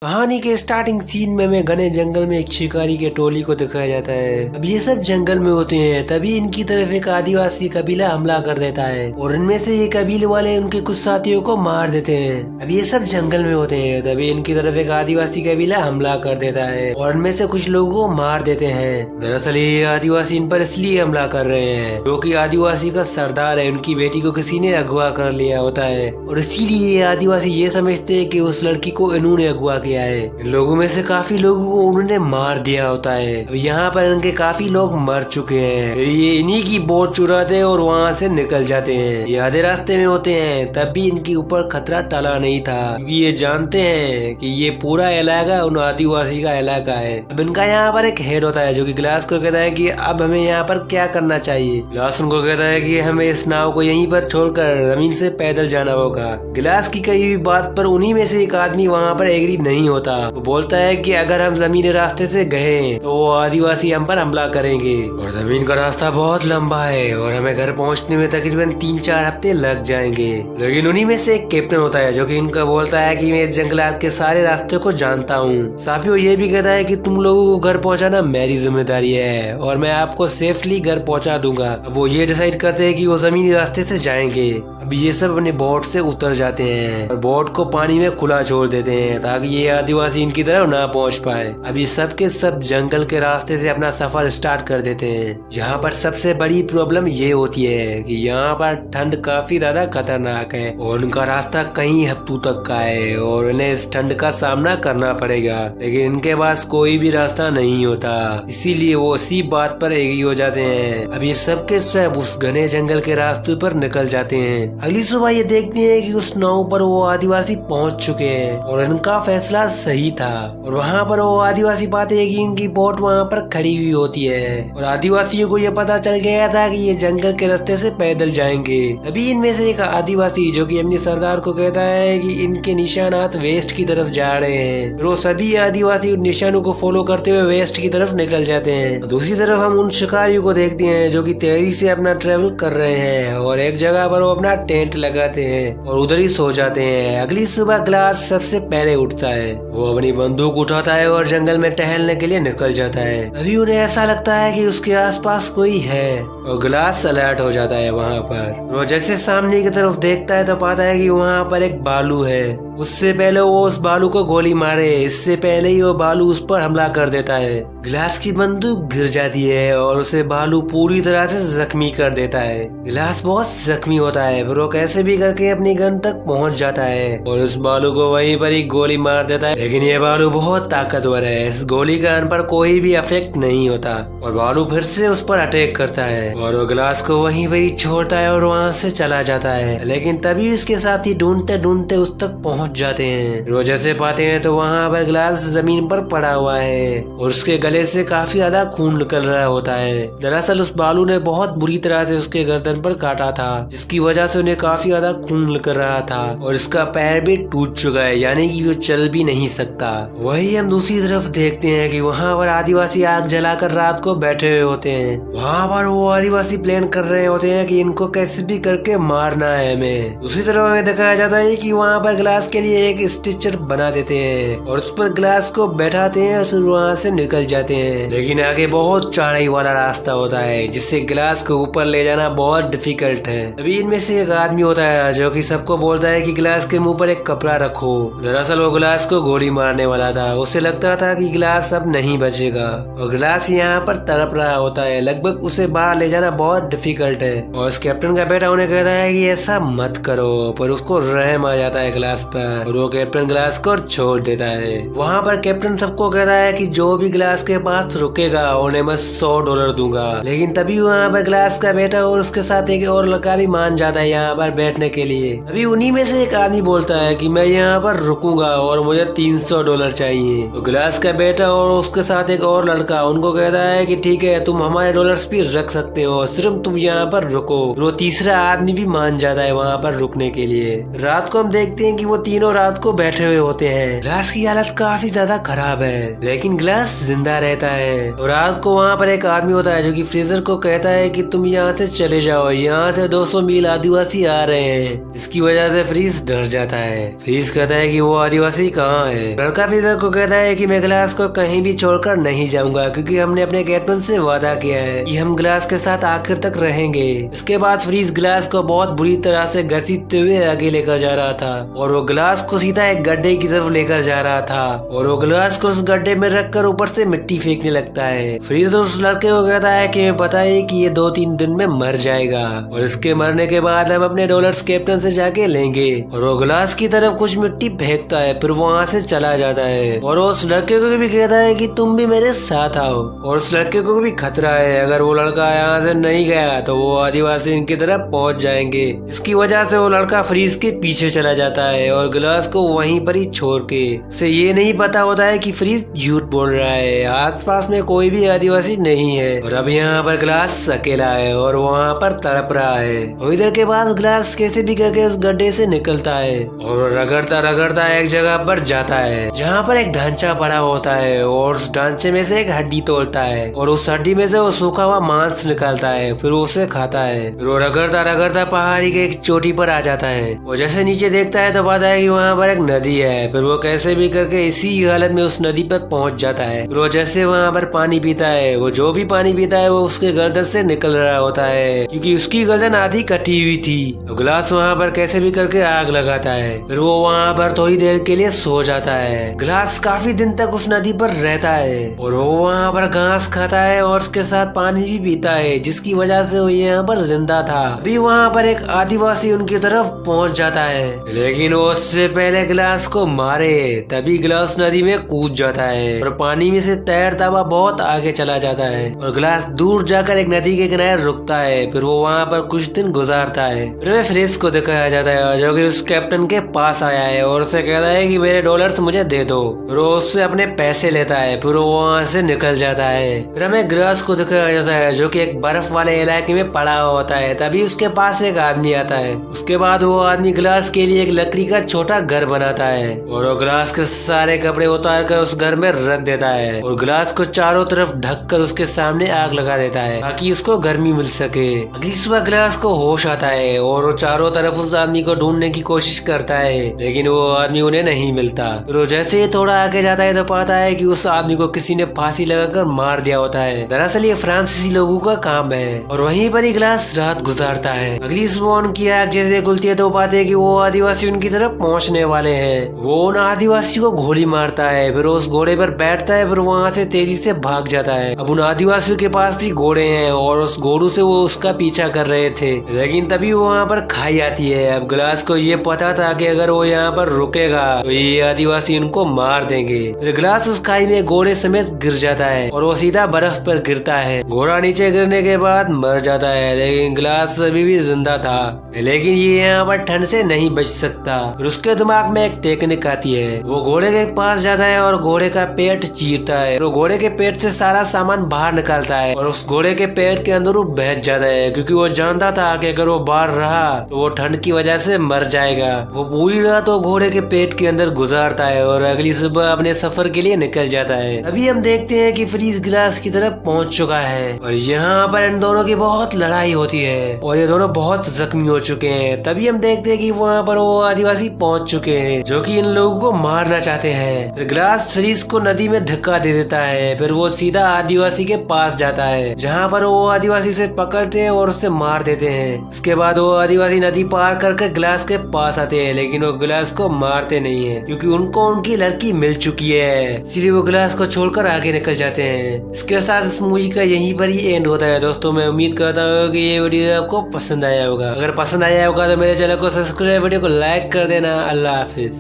कहानी के starting scene में हमें घने जंगल में एक शिकारी के टोली को दिखाया जाता है। अब ये सब जंगल में होते हैं, तभी इनकी तरफ एक आदिवासी कबीला हमला कर देता है और इनमें से ये कबीले वाले उनके कुछ साथियों को मार देते हैं। अब ये सब जंगल में होते हैं, तभी इनकी तरफ एक आदिवासी कबीला हमला कर देता है और इनमें से कुछ लोगों को मार देते हैं। दरअसल ये आदिवासी इन पर इसलिए हमला कर रहे हैं क्योंकि आदिवासी का सरदार है, उनकी बेटी को किसी ने अगवा कर लिया होता है और इसीलिए आदिवासी ये समझते हैं कि उस लड़की को इन्होंने अगवा किया है। इन लोगों में से काफी लोगों को उन्होंने मार दिया होता है। अब यहाँ पर इनके काफी लोग मर चुके हैं। फिर ये इन्हीं की बोट चुराते हैं और वहाँ से निकल जाते हैं। ये आधे रास्ते में होते हैं, तब भी इनके ऊपर खतरा टला नहीं था क्योंकि ये जानते हैं कि ये पूरा इलाका उन आदिवासी का इलाका है। अब इनका यहाँ पर एक हेड होता है जो कि ग्लास को कहता है कि अब हमें यहाँ पर क्या करना चाहिए। ग्लास उनको कहता है कि हमें इस नाव को यहीं पर छोड़कर जमीन से पैदल जाना होगा। ग्लास की कही हुई बात पर उन्हीं में से एक आदमी वहाँ पर एग्री नहीं होता। वो बोलता है कि अगर हम जमीनी रास्ते से गए तो वो आदिवासी हम पर हमला करेंगे और जमीन का रास्ता बहुत लंबा है और हमें घर पहुंचने में तकरीबन 3-4 हफ्ते लग जाएंगे। लेकिन उन्हीं में से एक कैप्टन होता है जो कि इनका बोलता है कि मैं इस जंगलात के सारे रास्ते को जानता हूँ। साथियों ये भी कहता है कि तुम लोगों को घर पहुँचाना मेरी जिम्मेदारी है और मैं आपको सेफली घर पहुँचा दूंगा। अब वो ये डिसाइड करते हैं कि वो जमीनी रास्ते से जाएंगे। अब ये सब अपने बोट से उतर जाते हैं और बोट को पानी में खुला छोड़ देते हैं ताकि ये आदिवासी इनकी तरफ ना पहुंच पाए। अब ये सब के सब जंगल के रास्ते से अपना सफर स्टार्ट कर देते हैं। यहाँ पर सबसे बड़ी प्रॉब्लम ये होती है कि यहाँ पर ठंड काफी ज्यादा खतरनाक है और उनका रास्ता कई हफ्तों तक का है और उन्हें इस ठंड का सामना करना पड़ेगा। लेकिन इनके पास कोई भी रास्ता नहीं होता, इसीलिए वो इसी बात पर एग्री हो जाते हैं। अब ये सब के सब उस घने जंगल के रास्ते पर निकल जाते हैं। अगली सुबह ये देखते हैं कि उस नाव पर वो आदिवासी पहुंच चुके हैं और इनका फैसला सही था। और वहाँ पर वो आदिवासी पाते हैं कि इनकी बोट वहाँ पर खड़ी हुई होती है और आदिवासियों को ये पता चल गया था कि ये जंगल के रास्ते से पैदल जाएंगे। तभी इनमें से एक आदिवासी जो कि अपने सरदार को कहता है कि इनके निशानात वेस्ट की तरफ जा रहे हैं। वो सभी आदिवासी उन निशानों को फॉलो करते हुए वेस्ट की तरफ निकल जाते हैं। दूसरी तरफ हम उन शिकारियों को देखते हैं जो कि तेजी से अपना ट्रेवल कर रहे हैं और एक जगह पर वो अपना टेंट लगाते हैं और उधर ही सो जाते हैं। अगली सुबह ग्लास सबसे पहले उठता है, वो अपनी बंदूक उठाता है और जंगल में टहलने के लिए निकल जाता है। अभी उन्हें ऐसा लगता है कि उसके आसपास कोई है और ग्लास अलर्ट हो जाता है वहाँ पर। वो जैसे सामने की तरफ देखता है तो पाता है कि वहाँ पर एक भालू है। उससे पहले वो उस भालू को गोली मारे, इससे पहले ही वो भालू उस पर हमला कर देता है। ग्लास की बंदूक गिर जाती है और उसे भालू पूरी तरह से जख्मी कर देता है। ग्लास बहुत जख्मी होता है, फिर वो कैसे भी करके अपनी गन तक पहुँच जाता है और उस भालू को वहीं पर ही गोली मार देता है। लेकिन ये भालू बहुत ताकतवर है, इस गोली का उन पर कोई भी इफेक्ट नहीं होता और भालू फिर से उस पर अटैक करता है और वो ग्लास को वहीं पर ही छोड़ता है और वहाँ से चला जाता है। लेकिन तभी उसके साथी ढूंढते ढूंढते उस तक पहुँच जाते हैं। वो जैसे पाते हैं तो वहाँ पर ग्लास जमीन पर पड़ा हुआ है और उसके गले से काफी ज्यादा खून निकल रहा होता है। दरअसल उस भालू ने बहुत बुरी तरह से उसके गर्दन पर काटा था, जिसकी वजह से उन्हें काफी ज्यादा खून निकल रहा था और इसका पैर भी टूट चुका है, यानी कि वो चल भी नहीं सकता। वही हम दूसरी तरफ देखते हैं कि वहाँ पर आदिवासी आग जलाकर रात को बैठे हुए होते हैं। वहाँ पर वो आदिवासी प्लान कर रहे होते हैं कि इनको कैसे भी करके मारना है हमें। दूसरी तरफ हमें दिखाया जाता है कि वहाँ पर ग्लास के लिए एक स्ट्रेचर बना देते हैं और उस पर ग्लास को बैठाते हैं और फिर वहाँ से निकल जाते हैं। लेकिन आगे बहुत चढ़ाई वाला रास्ता होता है जिससे ग्लास को ऊपर ले जाना बहुत डिफिकल्ट है। तभी इनमें से एक आदमी होता है जो कि सबको बोलता है कि ग्लास के मुंह पर एक कपड़ा रखो। दरअसल वो ग्लास को गोली मारने वाला था, उसे लगता था कि ग्लास अब नहीं बचेगा और ग्लास यहाँ पर तड़प रहा होता है। लगभग उसे बाहर ले जाना बहुत डिफिकल्ट है और उस कैप्टन का बेटा उन्हें कहता है कि ऐसा मत करो, पर उसको रहम आ जाता है ग्लास पर और वो कैप्टन ग्लास को छोड़ देता है। वहाँ पर कैप्टन सबको कहता है कि जो भी ग्लास के पास रुकेगा उन्हें मैं $100 दूंगा। लेकिन तभी वहाँ पर ग्लास का बेटा और उसके साथ एक और लड़का भी मान जाता है यहाँ पर बैठने के लिए। अभी उन्हीं में से एक आदमी बोलता है कि मैं यहाँ पर रुकूंगा और मुझे $300 चाहिए। तो ग्लास का बेटा और उसके साथ एक और लड़का उनको कहता है कि ठीक है, तुम हमारे डॉलर्स भी रख सकते हो, सिर्फ तुम यहाँ पर रुको। वो तीसरा आदमी भी मान जाता है वहाँ पर रुकने के लिए। रात को हम देखते हैं कि वो तीनों रात को बैठे हुए होते हैं। ग्लास की हालत काफी ज्यादा खराब है लेकिन ग्लास जिंदा रहता है और रात को वहाँ पर एक आदमी होता है जो कि फ्रीजर को कहता है कि तुम यहाँ से चले जाओ, यहाँ से 200 मील आदिवासी आ रहे हैं, जिसकी वजह से फ्रीज डर जाता है। फ्रीज कहता है कि वो आदिवासी कहाँ कहाँ है। लड़का फ्रीजर को कहता है कि मैं ग्लास को कहीं भी छोड़कर नहीं जाऊंगा, क्योंकि हमने अपने कैप्टन से वादा किया है कि हम ग्लास के साथ आखिर तक रहेंगे। इसके बाद फ्रीज ग्लास को बहुत बुरी तरह से घसीटते हुए आगे लेकर जा रहा था और वो ग्लास को सीधा एक गड्ढे की तरफ लेकर जा रहा था और वो ग्लास को उस गड्ढे में रखकर ऊपर से मिट्टी फेंकने लगता है। फ्रीज उस लड़के को कहता है कि हमें पता है कि ये 2-3 दिन में मर जाएगा और इसके मरने के बाद हम अपने डॉलर्स कैप्टन से जाके लेंगे। और वो ग्लास की तरफ कुछ मिट्टी फेंकता है, फिर वो वहाँ से चला जाता है और उस लड़के को भी कहता है कि तुम भी मेरे साथ आओ। और उस लड़के को भी खतरा है, अगर वो लड़का यहाँ से नहीं गया तो वो आदिवासी इनकी तरफ पहुँच जाएंगे। इसकी वजह से वो लड़का फ्रीज के पीछे चला जाता है और ग्लास को वहीं पर ही छोड़ के। उसे ये नहीं पता होता है कि फ्रीज झूठ बोल रहा है, आसपास में कोई भी आदिवासी नहीं है और अब यहाँ पर ग्लास अकेला है और वहाँ पर तड़प रहा है। और इधर के पास ग्लास कैसे भी करके उस गड्ढे से निकलता है और रगड़ता रगड़ता एक जगह पर जाता है जहाँ पर एक ढांचा पड़ा होता है और उस ढांचे में से एक हड्डी तोड़ता है और उस हड्डी में से वो सूखा हुआ मांस निकालता है, फिर उसे खाता है। फिर वो रगड़ता रगड़ता पहाड़ी के एक चोटी पर आ जाता है और जैसे नीचे देखता है तो पता है कि वहाँ पर एक नदी है। फिर वो कैसे भी करके इसी हालत में उस नदी पर पहुंच जाता है। फिर वो जैसे वहाँ पर पानी पीता है, वो जो भी पानी पीता है वो उसके गर्दन से निकल रहा होता है क्योंकि उसकी गर्दन आधी कटी हुई थी। ग्लास वहाँ पर कैसे भी करके आग लगाता है, फिर वो वहाँ पर थोड़ी देर के लिए सो जाता है। ग्लास काफी दिन तक उस नदी पर रहता है और वो वहाँ पर घास खाता है और उसके साथ पानी भी पीता है, जिसकी वजह से वो यहाँ पर जिंदा था। अभी वहाँ पर एक आदिवासी उनकी तरफ पहुँच जाता है, लेकिन वो उससे पहले ग्लास को मारे। तभी ग्लास नदी में कूद जाता है और पानी में से तैरता हुआ बहुत आगे चला जाता है और ग्लास दूर जाकर एक नदी के किनारे रुकता है। फिर वो वहाँ पर कुछ दिन गुजारता है। फिर वे फ्रेश को दिखाया जाता है जो कि उस कैप्टन के पास आया है और उसे कहता है कि मेरे डॉलर्स मुझे दे दो। फिर वो उससे अपने पैसे लेता है, फिर वो वहाँ से निकल जाता है। फिर हमें ग्लास को दिखाया जाता है जो कि एक बर्फ वाले इलाके में पड़ा होता है। तभी उसके पास एक आदमी आता है। उसके बाद वो आदमी ग्लास के लिए एक लकड़ी का छोटा घर बनाता है और वो ग्लास के सारे कपड़े उतार कर उस घर में रख देता है और ग्लास को चारों तरफ ढक कर उसके सामने आग लगा देता है ताकि उसको गर्मी मिल सके। अगली सुबह ग्लास को होश आता है और वो चारों तरफ उस आदमी को ढूंढने की कोशिश करता है, लेकिन वो आदमी उन्हें नहीं मिलता। फिर वो जैसे ही थोड़ा आगे जाता है तो पाता है कि उस आदमी को किसी ने फांसी लगाकर मार दिया होता है। दरअसल ये फ्रांसीसी लोगों का काम है और वहीं पर ही ग्लास रात गुजारता है। अगली सुबह उनकी आग जैसे खुलती है तो पाते हैं कि वो आदिवासी उनकी तरफ पहुंचने वाले हैं। वो उन आदिवासी को गोली मारता है, फिर उस घोड़े पर बैठता है, फिर वहाँ से तेजी से भाग जाता है। अब उन आदिवासियों के पास भी घोड़े हैं और उस घोड़ू से वो उसका पीछा कर रहे थे, लेकिन तभी वो वहाँ पर खाई आती है। अब ग्लास को ये पता था कि अगर वो यहाँ पर रुकेगा तो ये आदिवासी उनको मार देंगे। फिर ग्लास उस खाई में घोड़े समेत गिर जाता है और वो सीधा बर्फ पर गिरता है। घोड़ा नीचे गिरने के बाद मर जाता है, लेकिन ग्लास अभी भी जिंदा था। लेकिन ये यहाँ पर ठंड से नहीं बच सकता। फिर उसके दिमाग में एक टेक्निक आती है। वो घोड़े के पास जाता है और घोड़े का पेट चीरता है। तो घोड़े के पेट से सारा सामान बाहर निकालता है और उस घोड़े के पेट के अंदर वो बैठ जाता है, क्योंकि वो जानता था कि अगर वो बाहर रहा तो वो ठंड की वजह से मर जाएगा। वो पूरी रात वो घोड़े के पेट के अंदर गुजारता है और अगली सुबह अपने सफर के लिए निकल जाता है। अभी हम देखते हैं कि फ्रीज ग्लास की तरफ पहुंच चुका है और यहाँ पर इन दोनों की बहुत लड़ाई होती है और ये दोनों बहुत जख्मी हो चुके हैं। तभी हम देखते हैं कि वहाँ पर वो आदिवासी पहुंच चुके हैं जो कि इन लोगों को मारना चाहते हैं। फिर ग्लास फ्रीज को नदी में धक्का दे देता है। फिर वो सीधा आदिवासी के पास जाता है जहाँ पर वो आदिवासी से पकड़ते हैं और उससे मार देते हैं। उसके बाद वो आदिवासी नदी पार करके ग्लास के पास आते हैं, लेकिन वो ग्लास को मारते नहीं है क्योंकि उनको उनकी लड़की मिल चुकी है, इसलिए वो ग्लास को छोड़कर आगे निकल जाते हैं। इसके साथ इस मूवी का यहीं पर ही एंड होता है। दोस्तों मैं उम्मीद करता हूँ कि ये वीडियो आपको पसंद आया होगा। अगर पसंद आया होगा तो मेरे चैनल को सब्सक्राइब, वीडियो को लाइक कर देना। अल्लाह हाफिज।